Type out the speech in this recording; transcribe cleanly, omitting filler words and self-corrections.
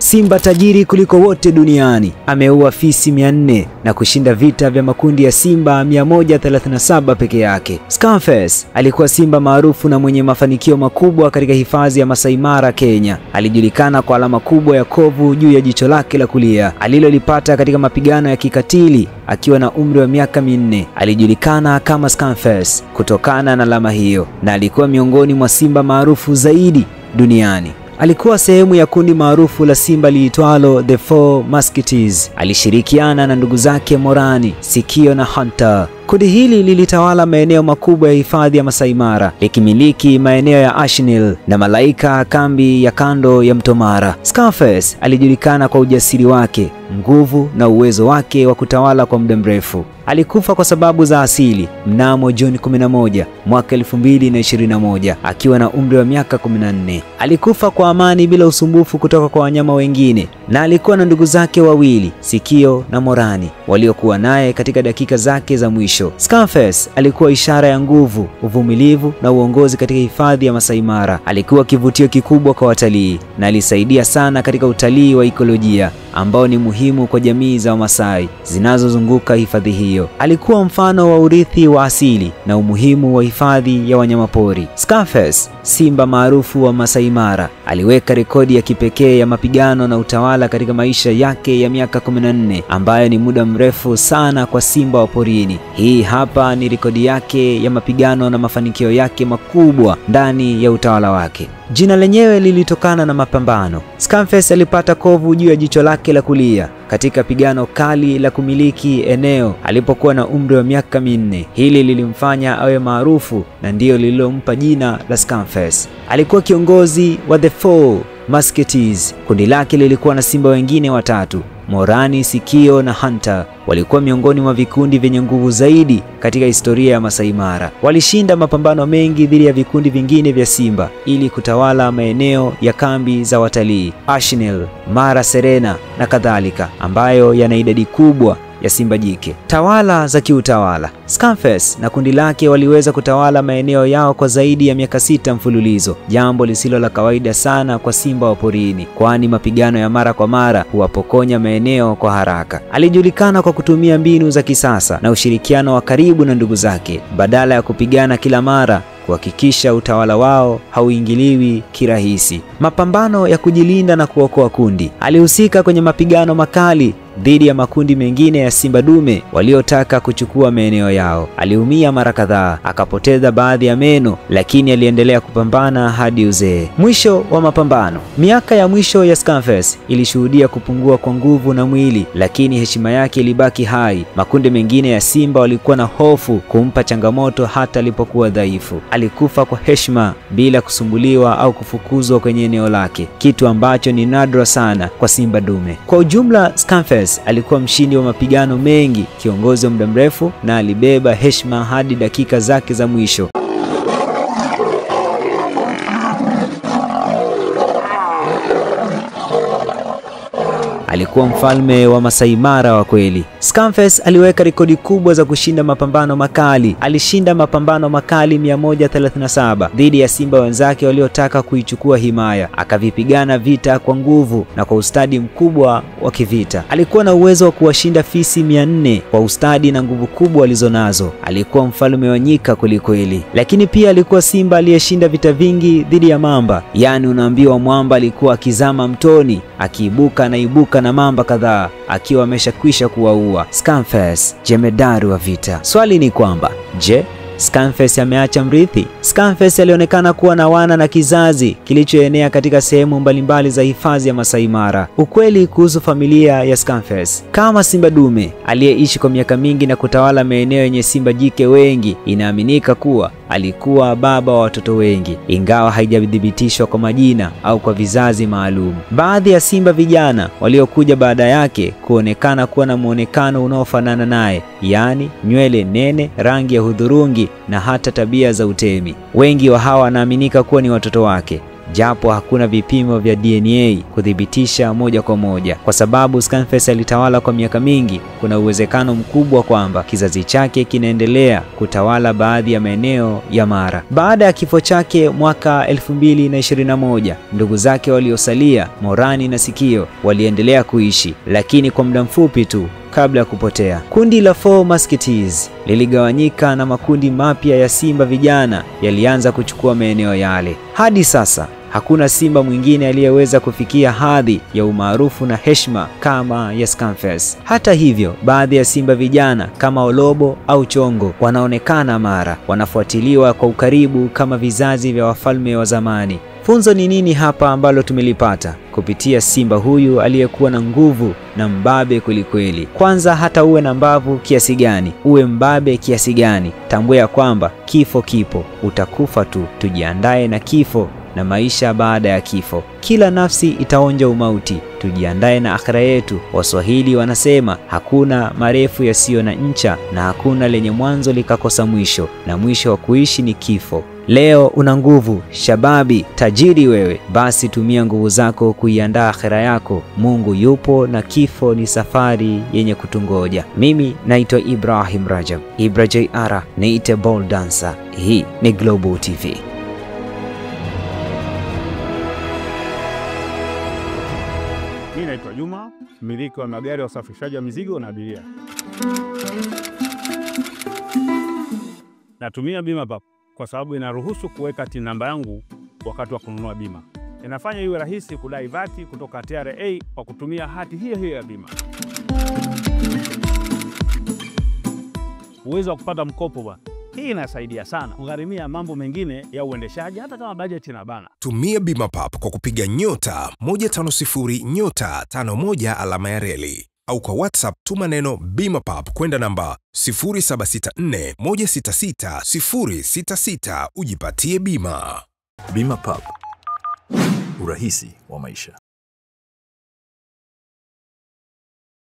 simba tajiri kuliko wote duniani, ameua fisi 400 na kushinda vita vya makundi ya simba 137 peke yake. Scarface alikuwa simba maarufu na mwenye mafanikio makubwa katika hifadhi ya Masai Mara, Kenya. Alijulikana kwa alama kubwa ya kovu juu ya jicho lake la kulia alilolipata katika mapigano ya kikatili akiwa na umri wa miaka 4. Alijulikana kama Scarface kutokana na alama hiyo na alikuwa miongoni mwa simba maarufu zaidi duniani. Alikuwa sehemu ya kundi maarufu la simba liitwalo The Four Musketeers. Alishirikiana na ndugu zake Morani, Sikio na Hunter. Kundi hili lilitawala maeneo makubwa ya hifadhi ya Masai Mara, likimiliki maeneo ya Ashnil na Malaika, kambi ya kando ya Mto Mara. Scarface alijulikana kwa ujasiri wake, nguvu na uwezo wake wa kutawala kwa muda mrefu. Alikufa kwa sababu za asili mnamo Juni 11 mwaka 2021 akiwa na umri wa miaka 14. Alikufa kwa amani bila usumbufu kutoka kwa wanyama wengine, na alikuwa na ndugu zake wawili, Sikio na Morani, waliokuwa naye katika dakika zake za mwisho. Scarface alikuwa ishara ya nguvu, uvumilivu na uongozi katika hifadhi ya Masai Mara. Alikuwa kivutio kikubwa kwa watalii na alisaidia sana katika utalii wa ekolojia ambao ni muhimu kwa jamii za Wamasai zinazozunguka hifadhi hiyo. Alikuwa mfano wa urithi wa asili na umuhimu wa hifadhi ya wanyamapori. Scarface, simba maarufu wa Masai Mara, aliweka rekodi ya kipekee ya mapigano na utawala katika maisha yake ya miaka 14, ambayo ni muda mrefu sana kwa simba wa porini. Hii hapa ni rekodi yake ya mapigano na mafanikio yake makubwa ndani ya utawala wake. Jina lenyewe lilitokana na mapambano. Scarface alipata kovu juu ya jicho lake la kulia katika pigano kali la kumiliki eneo alipokuwa na umri wa miaka 4. Hili lilimfanya awe maarufu na ndiyo lililompa jina la Scarface. Alikuwa kiongozi wa The Four Musketeers. Kundi lake lilikuwa na simba wengine watatu, Morani, Sikio na Hunter. Walikuwa miongoni mwa vikundi vyenye nguvu zaidi katika historia ya Masai Mara. Walishinda mapambano mengi dhidi ya vikundi vingine vya simba ili kutawala maeneo ya kambi za watalii, Ashnil, Mara Serena na kadhalika, ambayo yana idadi kubwa ya simba jike. Tawala za kiutawala. Scarface na kundi lake waliweza kutawala maeneo yao kwa zaidi ya miaka 6 mfululizo, jambo lisilo la kawaida sana kwa simba wa porini, kwani mapigano ya mara kwa mara huwapokonya maeneo kwa haraka. Alijulikana kwa kutumia mbinu za kisasa na ushirikiano wa karibu na ndugu zake, badala ya kupigana kila mara, kuhakikisha utawala wao hauingiliwi kirahisi. Mapambano ya kujilinda na kuokoa kundi. Alihusika kwenye mapigano makali dhidi ya makundi mengine ya simba dume waliotaka kuchukua maeneo yao. Aliumia mara kadhaa, akapoteza baadhi ya meno, lakini aliendelea kupambana hadi uzee. Mwisho wa mapambano. Miaka ya mwisho ya Scarface ilishuhudia kupungua kwa nguvu na mwili, lakini heshima yake ilibaki hai. Makundi mengine ya simba walikuwa na hofu kumpa changamoto hata alipokuwa dhaifu. Alikufa kwa heshima bila kusumbuliwa au kufukuzwa kwenye eneo lake, kitu ambacho ni nadra sana kwa simba dume. Kwa ujumla, Scarface alikuwa mshindi wa mapigano mengi, kiongozi wa muda mrefu, na alibeba heshima hadi dakika zake za mwisho. Alikuwa mfalme wa Masai Mara wa kweli. Scarface aliweka rekodi kubwa za kushinda mapambano makali. Alishinda mapambano makali 137 dhidi ya simba wenzake waliotaka kuichukua himaya. Akavipigana vita kwa nguvu na kwa ustadi mkubwa wa kivita. Alikuwa na uwezo wa kuwashinda fisi 400 kwa ustadi na nguvu kubwa alizonazo. Alikuwa mfalme wa nyika kweli. Lakini pia alikuwa simba aliyeshinda vita vingi dhidi ya mamba. Yaani unaambiwa mwamba alikuwa akizama mtoni, akiibuka na mamba kadhaa akiwa ameshakwisha kuwaua. Scarface, jemedari wa vita. Swali ni kwamba, je, Scarface ameacha mrithi? Scarface alionekana kuwa na wana na kizazi kilichoenea katika sehemu mbalimbali za hifadhi ya Masai Mara. Ukweli kuhusu familia ya Scarface. Kama simba dume aliyeishi kwa miaka mingi na kutawala maeneo yenye simba jike wengi, inaaminika kuwa alikuwa baba wa watoto wengi, ingawa haijathibitishwa kwa majina au kwa vizazi maalum. Baadhi ya simba vijana waliokuja baada yake kuonekana kuwa na muonekano unaofanana naye, yaani nywele nene, rangi ya hudhurungi na hata tabia za utemi. Wengi wa hawa wanaaminika kuwa ni watoto wake. japo hakuna vipimo vya DNA kuthibitisha moja kwa moja. Kwa sababu Scarface alitawala kwa miaka mingi, kuna uwezekano mkubwa kwamba kizazi chake kinaendelea kutawala baadhi ya maeneo ya Mara. Baada ya kifo chake mwaka 2021, ndugu zake waliosalia, Morani na Sikio, waliendelea kuishi, lakini kwa muda mfupi tu kabla ya kupotea. Kundi la Four Musketeers liligawanyika na makundi mapya ya simba vijana yalianza kuchukua maeneo yale. Hadi sasa hakuna simba mwingine aliyeweza kufikia hadhi ya umaarufu na heshima kama ya Scarface. Hata hivyo, baadhi ya simba vijana kama Olobo au Chongo wanaonekana Mara, wanafuatiliwa kwa ukaribu kama vizazi vya wafalme wa zamani. Funzo ni nini hapa ambalo tumelipata kupitia simba huyu aliyekuwa na nguvu na mbabe kwelikweli? Kwanza, hata uwe na mbavu kiasi gani, uwe mbabe kiasi gani, tambua ya kwamba kifo kipo, utakufa tu. Tujiandae na kifo na maisha baada ya kifo. Kila nafsi itaonja umauti, tujiandae na akhira yetu. Waswahili wanasema hakuna marefu yasiyo na ncha na hakuna lenye mwanzo likakosa mwisho, na mwisho wa kuishi ni kifo. Leo una nguvu, shababi, tajiri wewe, basi tumia nguvu zako kuiandaa akhira yako. Mungu yupo na kifo ni safari yenye kutungoja. Mimi naitwa Ibrahim Rajab, Ibra JR, niite Ball Dancer. Hii ni Global TV. Mimi naitwa Juma, mmiliki wa magari ya usafirishaji wa mizigo na abiria. Natumia BimaPapp kwa sababu inaruhusu kuweka TIN namba yangu wakati wa kununua bima. Inafanya iwe rahisi kudai vati kutoka TRA kwa kutumia hati hiyo hiyo ya bima. Uwezo wa kupata mkopo bwana. Hii inasaidia sana kugharimia mambo mengine ya uendeshaji hata kama bajeti inabana. Tumia BimaPapp kwa kupiga *150*51 alama ya reli, au kwa WhatsApp tuma neno BimaPapp kwenda namba 0764166066 ujipatie bima. BimaPapp, urahisi wa maisha.